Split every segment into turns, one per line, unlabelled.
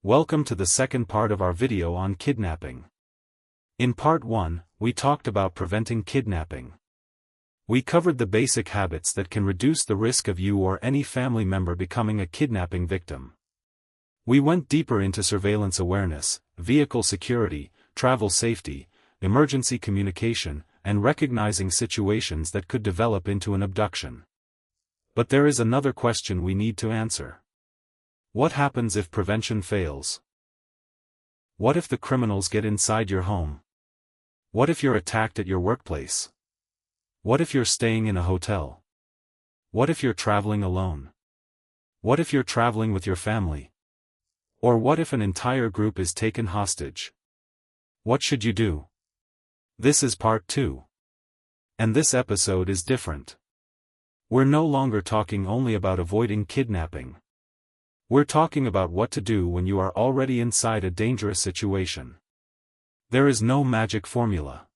Welcome to the second part of our video on kidnapping. In part 1, we talked about preventing kidnapping. We covered the basic habits that can reduce the risk of you or any family member becoming a kidnapping victim. We went deeper into surveillance awareness, vehicle security, travel safety, emergency communication, and recognizing situations that could develop into an abduction. But there is another question we need to answer. What happens if prevention fails? What if the criminals get inside your home? What if you're attacked at your workplace? What if you're staying in a hotel? What if you're traveling alone? What if you're traveling with your family? Or what if an entire group is taken hostage? What should you do? This is part 2. And this episode is different. We're no longer talking only about avoiding kidnapping. We're talking about what to do when you are already inside a dangerous situation. There is no magic formula.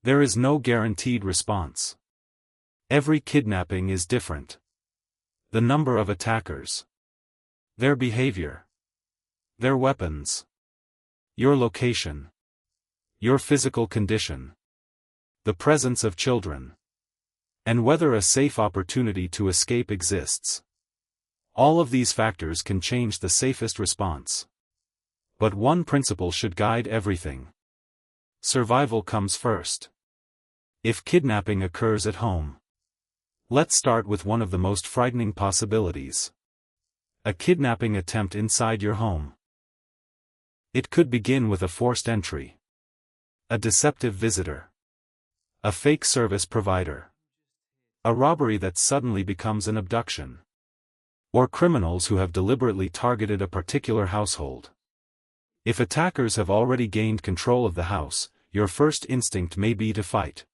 There is no guaranteed response. Every kidnapping is different. The number of attackers, their behavior, their weapons, your location, your physical condition, the presence of children, and whether a safe opportunity to escape exists. All of these factors can change the safest response. But one principle should guide everything. Survival comes first. If kidnapping occurs at home. Let's start with one of the most frightening possibilities. A kidnapping attempt inside your home. It could begin with a forced entry, a deceptive visitor, a fake service provider, a robbery that suddenly becomes an abduction, or criminals who have deliberately targeted a particular household. If attackers have already gained control of the house, your first instinct may be to fight.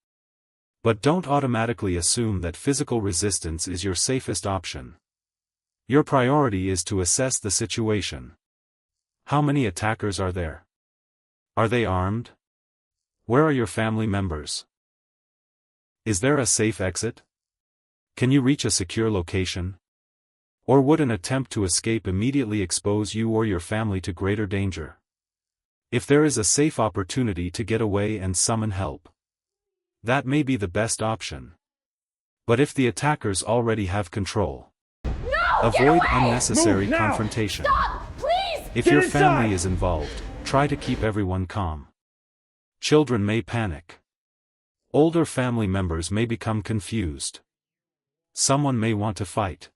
But don't automatically assume that physical resistance is your safest option. Your priority is to assess the situation. How many attackers are there? Are they armed? Where are your family members? Is there a safe exit? Can you reach a secure location? Or would an attempt to escape immediately expose you or your family to greater danger? If there is a safe opportunity to get away and summon help, that may be the best option. But if the attackers already have control, avoid unnecessary confrontation.
Stop! Please!
If your family is involved, try to keep everyone calm. Children may panic. Older family members may become confused. Someone may want to fight.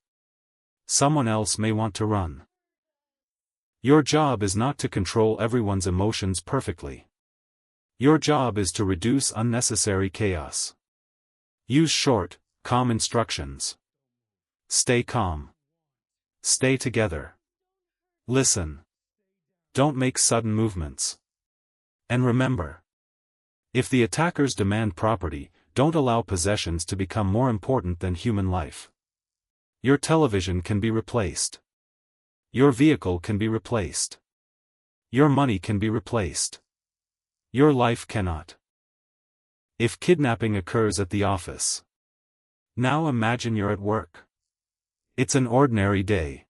Someone else may want to run. Your job is not to control everyone's emotions perfectly. Your job is to reduce unnecessary chaos. Use short, calm instructions. Stay calm. Stay together. Listen. Don't make sudden movements. And remember, if the attackers demand property, don't allow possessions to become more important than human life. Your television can be replaced. Your vehicle can be replaced. Your money can be replaced. Your life cannot. If kidnapping occurs at the office. Now imagine you're at work. It's an ordinary day.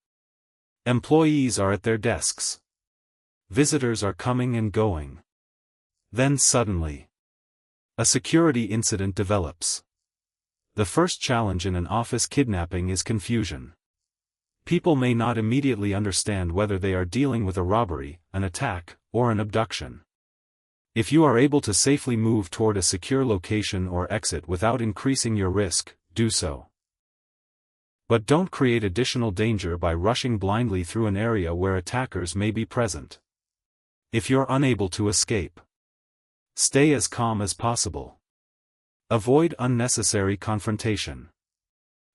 Employees are at their desks. Visitors are coming and going. Then suddenly, a security incident develops. The first challenge in an office kidnapping is confusion. People may not immediately understand whether they are dealing with a robbery, an attack, or an abduction. If you are able to safely move toward a secure location or exit without increasing your risk, do so. But don't create additional danger by rushing blindly through an area where attackers may be present. If you're unable to escape, stay as calm as possible. Avoid unnecessary confrontation.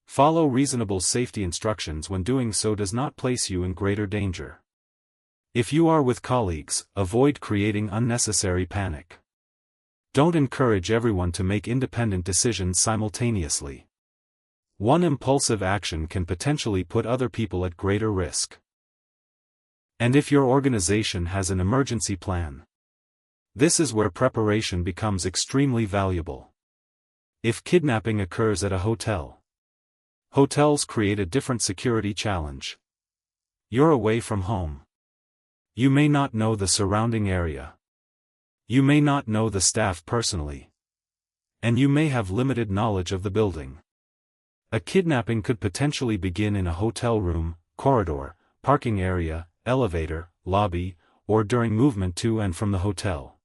Follow reasonable safety instructions when doing so does not place you in greater danger. If you are with colleagues, avoid creating unnecessary panic. Don't encourage everyone to make independent decisions simultaneously. One impulsive action can potentially put other people at greater risk. And if your organization has an emergency plan, this is where preparation becomes extremely valuable. If kidnapping occurs at a hotel, hotels create a different security challenge. You're away from home. You may not know the surrounding area. You may not know the staff personally. And you may have limited knowledge of the building. A kidnapping could potentially begin in a hotel room, corridor, parking area, elevator, lobby, or during movement to and from the hotel.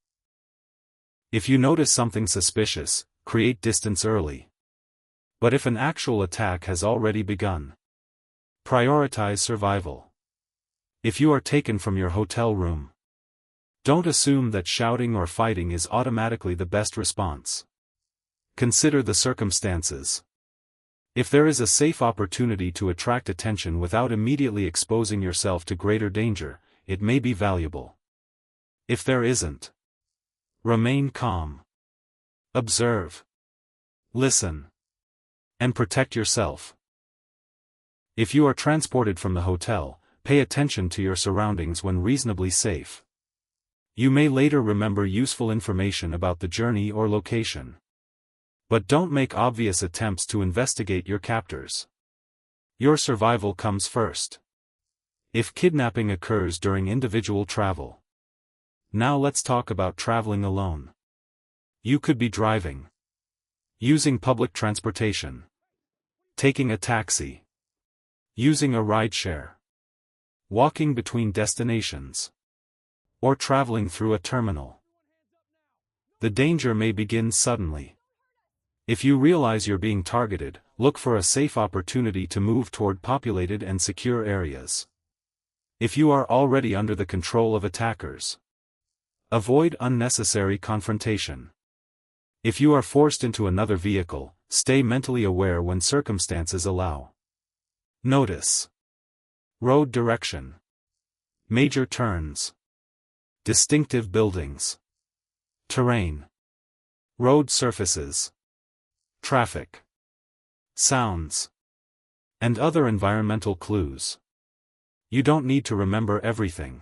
If you notice something suspicious, create distance early. But if an actual attack has already begun, prioritize survival. If you are taken from your hotel room, don't assume that shouting or fighting is automatically the best response. Consider the circumstances. If there is a safe opportunity to attract attention without immediately exposing yourself to greater danger, it may be valuable. If there isn't, remain calm. Observe. Listen. And protect yourself. If you are transported from the hotel, pay attention to your surroundings when reasonably safe. You may later remember useful information about the journey or location. But don't make obvious attempts to investigate your captors. Your survival comes first. If kidnapping occurs during individual travel. Now let's talk about traveling alone. You could be driving, using public transportation, taking a taxi, using a rideshare, walking between destinations, or traveling through a terminal. The danger may begin suddenly. If you realize you're being targeted, look for a safe opportunity to move toward populated and secure areas. If you are already under the control of attackers, avoid unnecessary confrontation. If you are forced into another vehicle, stay mentally aware when circumstances allow. Notice road direction, major turns, distinctive buildings, terrain, road surfaces, traffic, sounds, and other environmental clues. You don't need to remember everything.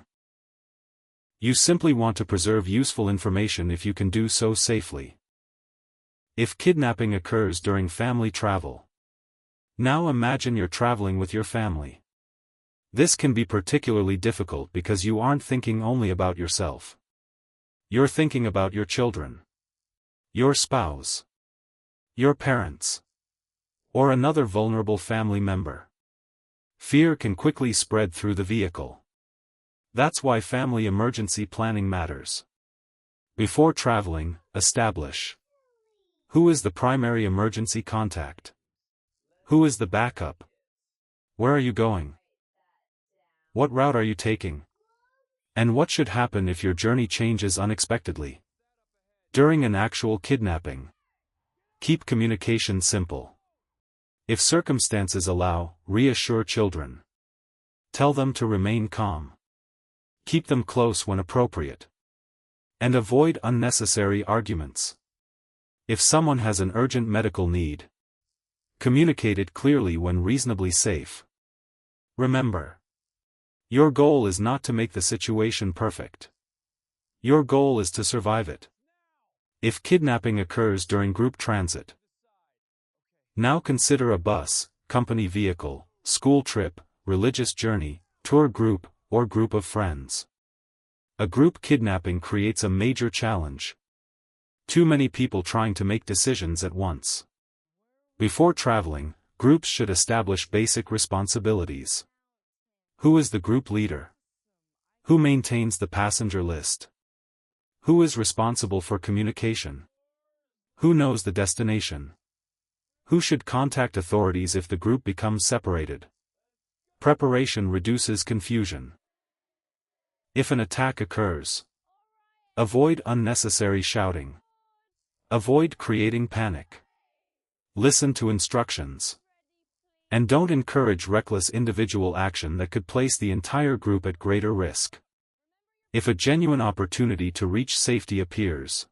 You simply want to preserve useful information if you can do so safely. If kidnapping occurs during family travel. Now imagine you're traveling with your family. This can be particularly difficult because you aren't thinking only about yourself. You're thinking about your children, your spouse, your parents, or another vulnerable family member. Fear can quickly spread through the vehicle. That's why family emergency planning matters. Before traveling, establish: who is the primary emergency contact? Who is the backup? Where are you going? What route are you taking? And what should happen if your journey changes unexpectedly? During an actual kidnapping, keep communication simple. If circumstances allow, reassure children. Tell them to remain calm. Keep them close when appropriate. And avoid unnecessary arguments. If someone has an urgent medical need, communicate it clearly when reasonably safe. Remember, your goal is not to make the situation perfect. Your goal is to survive it. If kidnapping occurs during group transit. Now consider a bus, company vehicle, school trip, religious journey, tour group, or group of friends. A group kidnapping creates a major challenge. Too many people trying to make decisions at once. Before traveling, groups should establish basic responsibilities. Who is the group leader? Who maintains the passenger list? Who is responsible for communication? Who knows the destination? Who should contact authorities if the group becomes separated? Preparation reduces confusion. If an attack occurs, avoid unnecessary shouting. Avoid creating panic. Listen to instructions. And don't encourage reckless individual action that could place the entire group at greater risk. If a genuine opportunity to reach safety appears,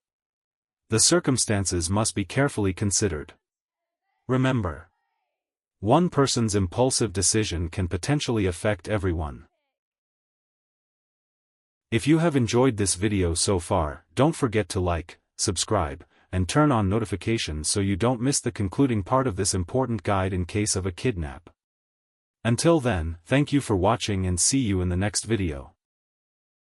the circumstances must be carefully considered. Remember, one person's impulsive decision can potentially affect everyone. If you have enjoyed this video so far, don't forget to like, subscribe, and turn on notifications so you don't miss the concluding part of this important guide in case of a kidnap. Until then, thank you for watching and see you in the next video.